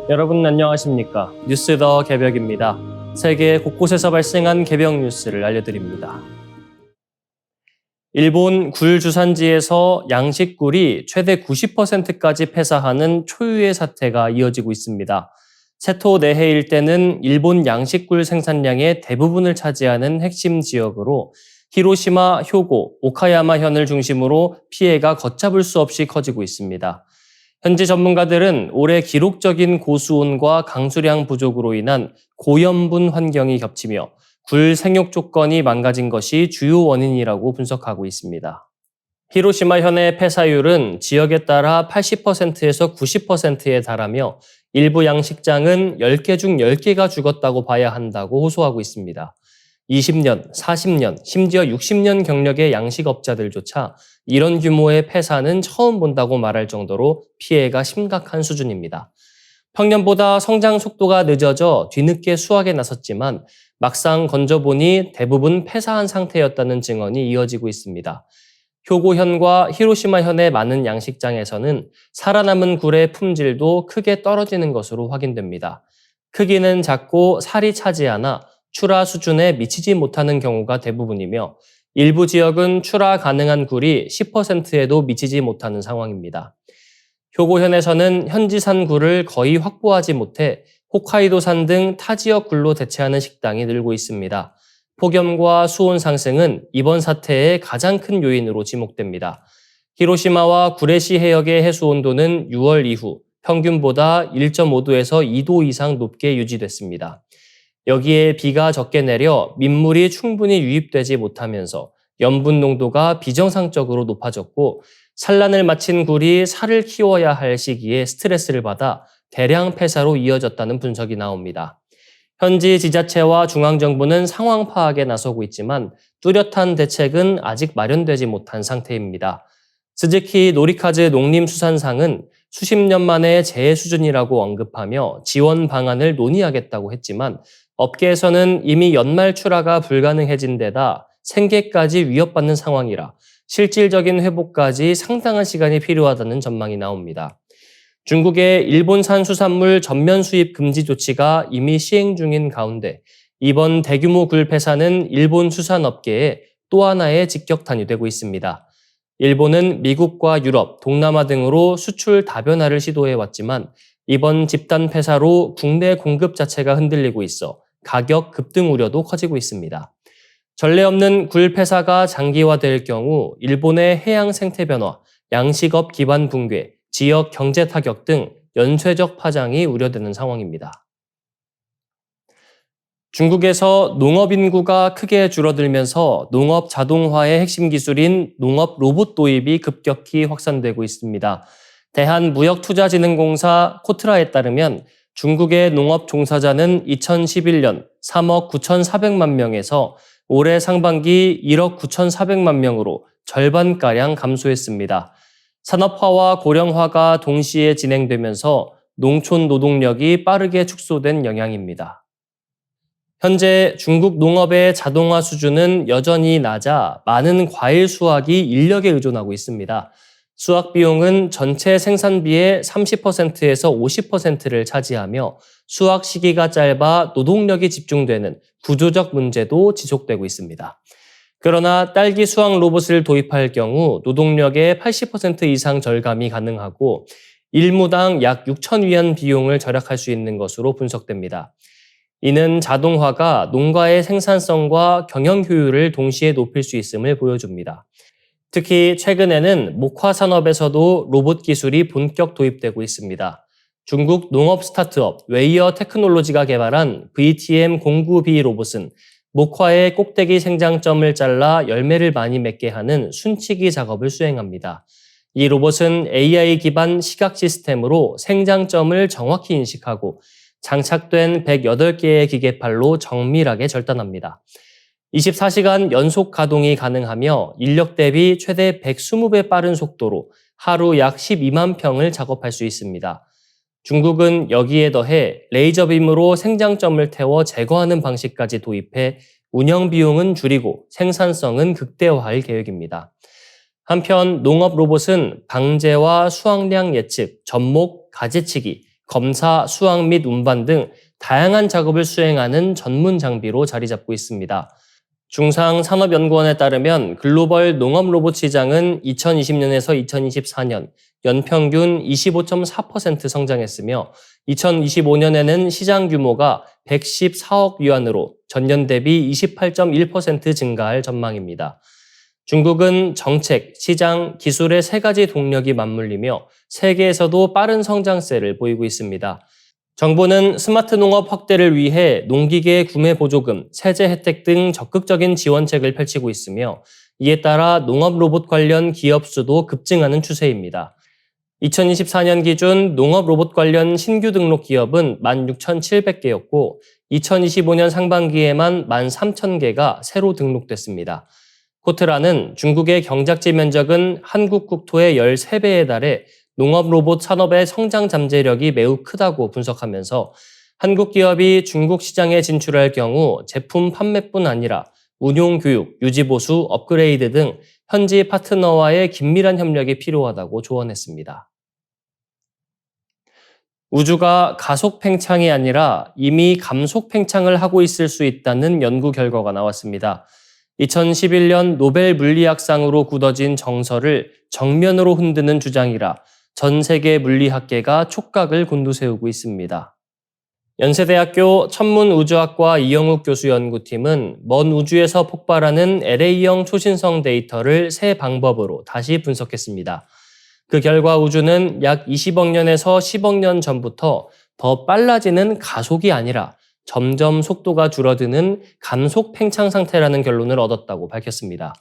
여러분 안녕하십니까? 뉴스 더 개벽입니다. 세계 곳곳에서 발생한 개벽 뉴스를 알려드립니다. 일본 굴 주산지에서 양식굴이 최대 90%까지 폐사하는 초유의 사태가 이어지고 있습니다. 세토 네헤 일대는 일본 양식굴 생산량의 대부분을 차지하는 핵심 지역으로 히로시마, 효고, 오카야마현을 중심으로 피해가 걷잡을 수 없이 커지고 있습니다. 현지 전문가들은 올해 기록적인 고수온과 강수량 부족으로 인한 고염분 환경이 겹치며 굴 생육 조건이 망가진 것이 주요 원인이라고 분석하고 있습니다. 히로시마 현의 폐사율은 지역에 따라 80%에서 90%에 달하며 일부 양식장은 10개 중 10개가 죽었다고 봐야 한다고 호소하고 있습니다. 20년, 40년, 심지어 60년 경력의 양식업자들조차 이런 규모의 폐사는 처음 본다고 말할 정도로 피해가 심각한 수준입니다. 평년보다 성장 속도가 늦어져 뒤늦게 수확에 나섰지만 막상 건져보니 대부분 폐사한 상태였다는 증언이 이어지고 있습니다. 효고현과 히로시마현의 많은 양식장에서는 살아남은 굴의 품질도 크게 떨어지는 것으로 확인됩니다. 크기는 작고 살이 차지 않아 출하 수준에 미치지 못하는 경우가 대부분이며 일부 지역은 출하 가능한 굴이 10%에도 미치지 못하는 상황입니다. 효고현에서는 현지산 굴을 거의 확보하지 못해 홋카이도산 등 타 지역 굴로 대체하는 식당이 늘고 있습니다. 폭염과 수온 상승은 이번 사태의 가장 큰 요인으로 지목됩니다. 히로시마와 구레시 해역의 해수 온도는 6월 이후 평균보다 1.5도에서 2도 이상 높게 유지됐습니다. 여기에 비가 적게 내려 민물이 충분히 유입되지 못하면서 염분 농도가 비정상적으로 높아졌고 산란을 마친 굴이 살을 키워야 할 시기에 스트레스를 받아 대량 폐사로 이어졌다는 분석이 나옵니다. 현지 지자체와 중앙정부는 상황 파악에 나서고 있지만 뚜렷한 대책은 아직 마련되지 못한 상태입니다. 스즈키 노리카즈 농림수산상은 수십 년 만의 재해 수준이라고 언급하며 지원 방안을 논의하겠다고 했지만 업계에서는 이미 연말 출하가 불가능해진 데다 생계까지 위협받는 상황이라 실질적인 회복까지 상당한 시간이 필요하다는 전망이 나옵니다. 중국의 일본산 수산물 전면 수입 금지 조치가 이미 시행 중인 가운데 이번 대규모 굴 폐사는 일본 수산업계에 또 하나의 직격탄이 되고 있습니다. 일본은 미국과 유럽, 동남아 등으로 수출 다변화를 시도해왔지만 이번 집단 폐사로 국내 공급 자체가 흔들리고 있어 가격 급등 우려도 커지고 있습니다. 전례 없는 굴 폐사가 장기화될 경우 일본의 해양 생태 변화, 양식업 기반 붕괴, 지역 경제 타격 등 연쇄적 파장이 우려되는 상황입니다. 중국에서 농업 인구가 크게 줄어들면서 농업 자동화의 핵심 기술인 농업 로봇 도입이 급격히 확산되고 있습니다. 대한무역투자진흥공사 코트라에 따르면 중국의 농업 종사자는 2011년 3억 9,400만 명에서 올해 상반기 1억 9,400만 명으로 절반가량 감소했습니다. 산업화와 고령화가 동시에 진행되면서 농촌 노동력이 빠르게 축소된 영향입니다. 현재 중국 농업의 자동화 수준은 여전히 낮아 많은 과일 수확이 인력에 의존하고 있습니다. 수확 비용은 전체 생산비의 30%에서 50%를 차지하며 수확 시기가 짧아 노동력이 집중되는 구조적 문제도 지속되고 있습니다. 그러나 딸기 수확 로봇을 도입할 경우 노동력의 80% 이상 절감이 가능하고 일무당 약 6,000위안 비용을 절약할 수 있는 것으로 분석됩니다. 이는 자동화가 농가의 생산성과 경영 효율을 동시에 높일 수 있음을 보여줍니다. 특히 최근에는 목화 산업에서도 로봇 기술이 본격 도입되고 있습니다. 중국 농업 스타트업 웨이어 테크놀로지가 개발한 VTM09B 로봇은 목화의 꼭대기 생장점을 잘라 열매를 많이 맺게 하는 순치기 작업을 수행합니다. 이 로봇은 AI 기반 시각 시스템으로 생장점을 정확히 인식하고 장착된 108개의 기계팔로 정밀하게 절단합니다. 24시간 연속 가동이 가능하며 인력 대비 최대 120배 빠른 속도로 하루 약 12만 평을 작업할 수 있습니다. 중국은 여기에 더해 레이저빔으로 생장점을 태워 제거하는 방식까지 도입해 운영 비용은 줄이고 생산성은 극대화할 계획입니다. 한편 농업 로봇은 방제와 수확량 예측, 접목, 가지치기, 검사, 수학 및 운반 등 다양한 작업을 수행하는 전문 장비로 자리 잡고 있습니다. 중상산업연구원에 따르면 글로벌 농업 로봇 시장은 2020년에서 2024년 연평균 25.4% 성장했으며 2025년에는 시장 규모가 114억 위안으로 전년 대비 28.1% 증가할 전망입니다. 중국은 정책, 시장, 기술의 세 가지 동력이 맞물리며 세계에서도 빠른 성장세를 보이고 있습니다. 정부는 스마트 농업 확대를 위해 농기계 구매 보조금, 세제 혜택 등 적극적인 지원책을 펼치고 있으며 이에 따라 농업 로봇 관련 기업 수도 급증하는 추세입니다. 2024년 기준 농업 로봇 관련 신규 등록 기업은 16,700개였고 2025년 상반기에만 13,000개가 새로 등록됐습니다. 코트라는 중국의 경작지 면적은 한국 국토의 13배에 달해 농업 로봇 산업의 성장 잠재력이 매우 크다고 분석하면서 한국 기업이 중국 시장에 진출할 경우 제품 판매뿐 아니라 운용 교육, 유지 보수, 업그레이드 등 현지 파트너와의 긴밀한 협력이 필요하다고 조언했습니다. 우주가 가속 팽창이 아니라 이미 감속 팽창을 하고 있을 수 있다는 연구 결과가 나왔습니다. 2011년 노벨 물리학상으로 굳어진 정설을 정면으로 흔드는 주장이라 전 세계 물리학계가 촉각을 곤두세우고 있습니다. 연세대학교 천문우주학과 이영욱 교수 연구팀은 먼 우주에서 폭발하는 LA형 초신성 데이터를 새 방법으로 다시 분석했습니다. 그 결과 우주는 약 20억 년에서 10억 년 전부터 더 빨라지는 가속이 아니라 점점 속도가 줄어드는 감속 팽창 상태라는 결론을 얻었다고 밝혔습니다.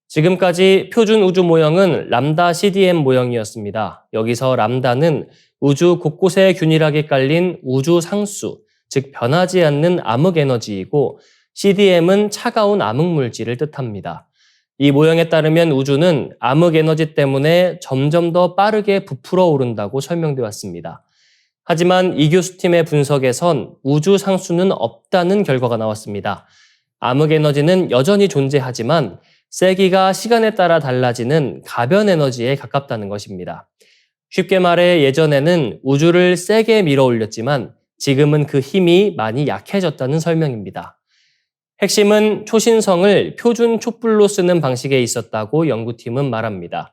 지금까지 표준 우주 모형은 람다 CDM 모형이었습니다. 여기서 람다는 우주 곳곳에 균일하게 깔린 우주 상수, 즉 변하지 않는 암흑 에너지이고 CDM은 차가운 암흑 물질을 뜻합니다. 이 모형에 따르면 우주는 암흑 에너지 때문에 점점 더 빠르게 부풀어 오른다고 설명되어 왔습니다. 하지만 이 교수팀의 분석에선 우주 상수는 없다는 결과가 나왔습니다. 암흑 에너지는 여전히 존재하지만 세기가 시간에 따라 달라지는 가변 에너지에 가깝다는 것입니다. 쉽게 말해 예전에는 우주를 세게 밀어 올렸지만 지금은 그 힘이 많이 약해졌다는 설명입니다. 핵심은 초신성을 표준 촛불로 쓰는 방식에 있었다고 연구팀은 말합니다.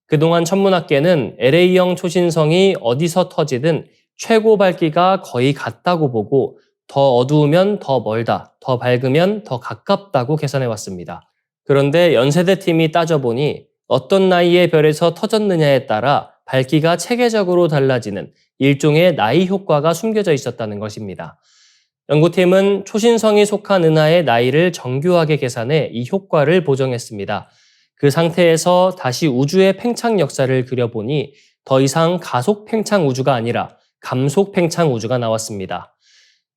그동안 천문학계는 LA형 초신성이 어디서 터지든 최고 밝기가 거의 같다고 보고 더 어두우면 더 멀다, 더 밝으면 더 가깝다고 계산해왔습니다. 그런데 연세대 팀이 따져보니 어떤 나이의 별에서 터졌느냐에 따라 밝기가 체계적으로 달라지는 일종의 나이 효과가 숨겨져 있었다는 것입니다. 연구팀은 초신성이 속한 은하의 나이를 정교하게 계산해 이 효과를 보정했습니다. 그 상태에서 다시 우주의 팽창 역사를 그려보니 더 이상 가속 팽창 우주가 아니라 감속 팽창 우주가 나왔습니다.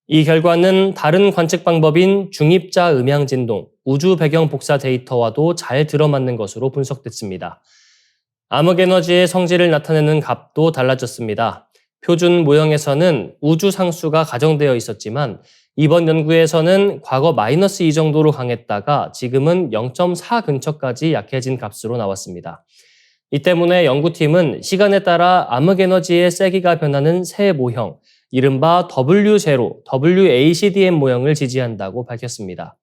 이 결과는 다른 관측 방법인 중입자 음향 진동, 우주 배경 복사 데이터와도 잘 들어맞는 것으로 분석됐습니다. 암흑 에너지의 성질을 나타내는 값도 달라졌습니다. 표준 모형에서는 우주 상수가 가정되어 있었지만 이번 연구에서는 과거 -2 정도로 강했다가 지금은 0.4 근처까지 약해진 값으로 나왔습니다. 이 때문에 연구팀은 시간에 따라 암흑 에너지의 세기가 변하는 새 모형, 이른바 W0, WACDM 모형을 지지한다고 밝혔습니다.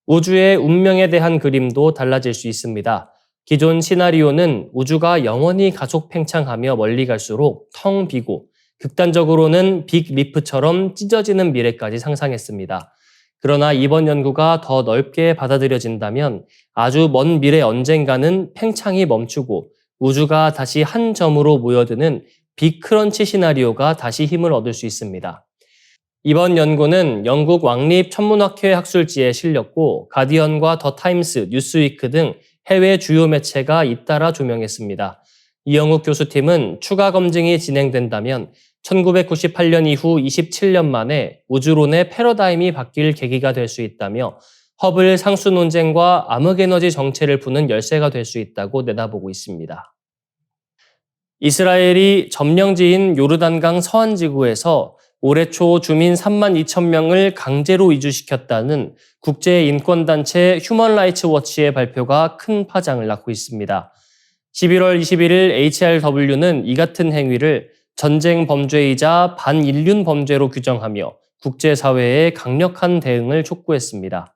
우주의 운명에 대한 그림도 달라질 수 있습니다. 기존 시나리오는 우주가 영원히 가속 팽창하며 멀리 갈수록 텅 비고 극단적으로는 빅 리프처럼 찢어지는 미래까지 상상했습니다. 그러나 이번 연구가 더 넓게 받아들여진다면 아주 먼 미래 언젠가는 팽창이 멈추고 우주가 다시 한 점으로 모여드는 빅크런치 시나리오가 다시 힘을 얻을 수 있습니다. 이번 연구는 영국 왕립 천문학회 학술지에 실렸고 가디언과 더 타임스, 뉴스위크 등 해외 주요 매체가 잇따라 조명했습니다. 이영욱 교수팀은 추가 검증이 진행된다면 1998년 이후 27년 만에 우주론의 패러다임이 바뀔 계기가 될 수 있다며 허블 상수 논쟁과 암흑에너지 정체를 푸는 열쇠가 될 수 있다고 내다보고 있습니다. 이스라엘이 점령지인 요르단강 서안지구에서 올해 초 주민 3만 2천 명을 강제로 이주시켰다는 국제인권단체 휴먼라이츠 워치의 발표가 큰 파장을 낳고 있습니다. 11월 21일 HRW는 이 같은 행위를 전쟁 범죄이자 반인륜 범죄로 규정하며 국제사회의 강력한 대응을 촉구했습니다.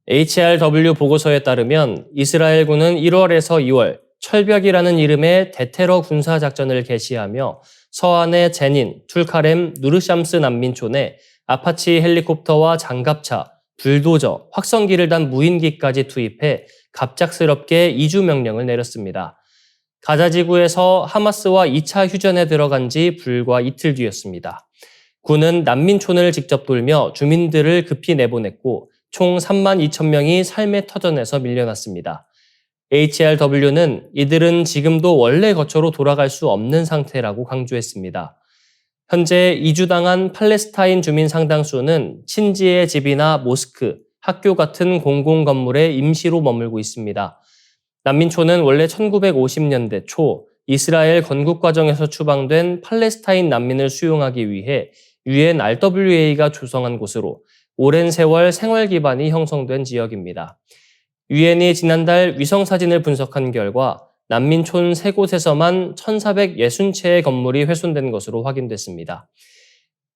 HRW 보고서에 따르면 이스라엘군은 1월에서 2월 철벽이라는 이름의 대테러 군사작전을 개시하며 서안의 제닌, 툴카렘, 누르샴스 난민촌에 아파치 헬리콥터와 장갑차, 불도저, 확성기를 단 무인기까지 투입해 갑작스럽게 이주 명령을 내렸습니다. 가자 지구에서 하마스와 2차 휴전에 들어간 지 불과 이틀 뒤였습니다. 군은 난민촌을 직접 돌며 주민들을 급히 내보냈고 총 3만 2천 명이 삶의 터전에서 밀려났습니다. HRW는 이들은 지금도 원래 거처로 돌아갈 수 없는 상태라고 강조했습니다. 현재 이주당한 팔레스타인 주민 상당수는 친지의 집이나 모스크, 학교 같은 공공건물에 임시로 머물고 있습니다. 난민촌은 원래 1950년대 초 이스라엘 건국 과정에서 추방된 팔레스타인 난민을 수용하기 위해 UNRWA가 조성한 곳으로 오랜 세월 생활 기반이 형성된 지역입니다. 유엔이 지난달 위성사진을 분석한 결과 난민촌 3곳에서만 1,460채의 건물이 훼손된 것으로 확인됐습니다.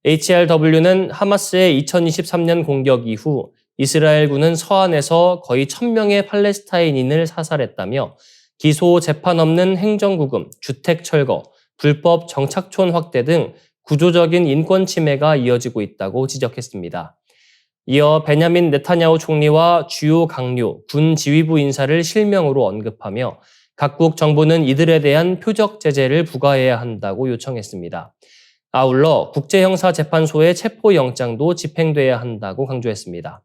HRW는 하마스의 2023년 공격 이후 이스라엘군은 서안에서 거의 1,000명의 팔레스타인인을 사살했다며 기소 재판 없는 행정구금, 주택 철거, 불법 정착촌 확대 등 구조적인 인권 침해가 이어지고 있다고 지적했습니다. 이어 베냐민 네타냐후 총리와 주요 강요, 군 지휘부 인사를 실명으로 언급하며 각국 정부는 이들에 대한 표적 제재를 부과해야 한다고 요청했습니다. 아울러 국제형사재판소의 체포영장도 집행돼야 한다고 강조했습니다.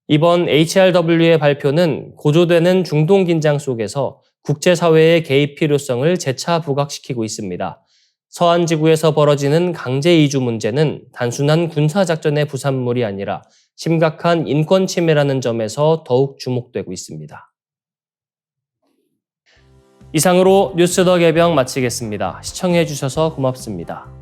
이번 HRW의 발표는 고조되는 중동 긴장 속에서 국제사회의 개입 필요성을 재차 부각시키고 있습니다. 서한 지구에서 벌어지는 강제 이주 문제는 단순한 군사작전의 부산물이 아니라 심각한 인권 침해라는 점에서 더욱 주목되고 있습니다. 이상으로 뉴스 더 개병 마치겠습니다. 시청해 주셔서 고맙습니다.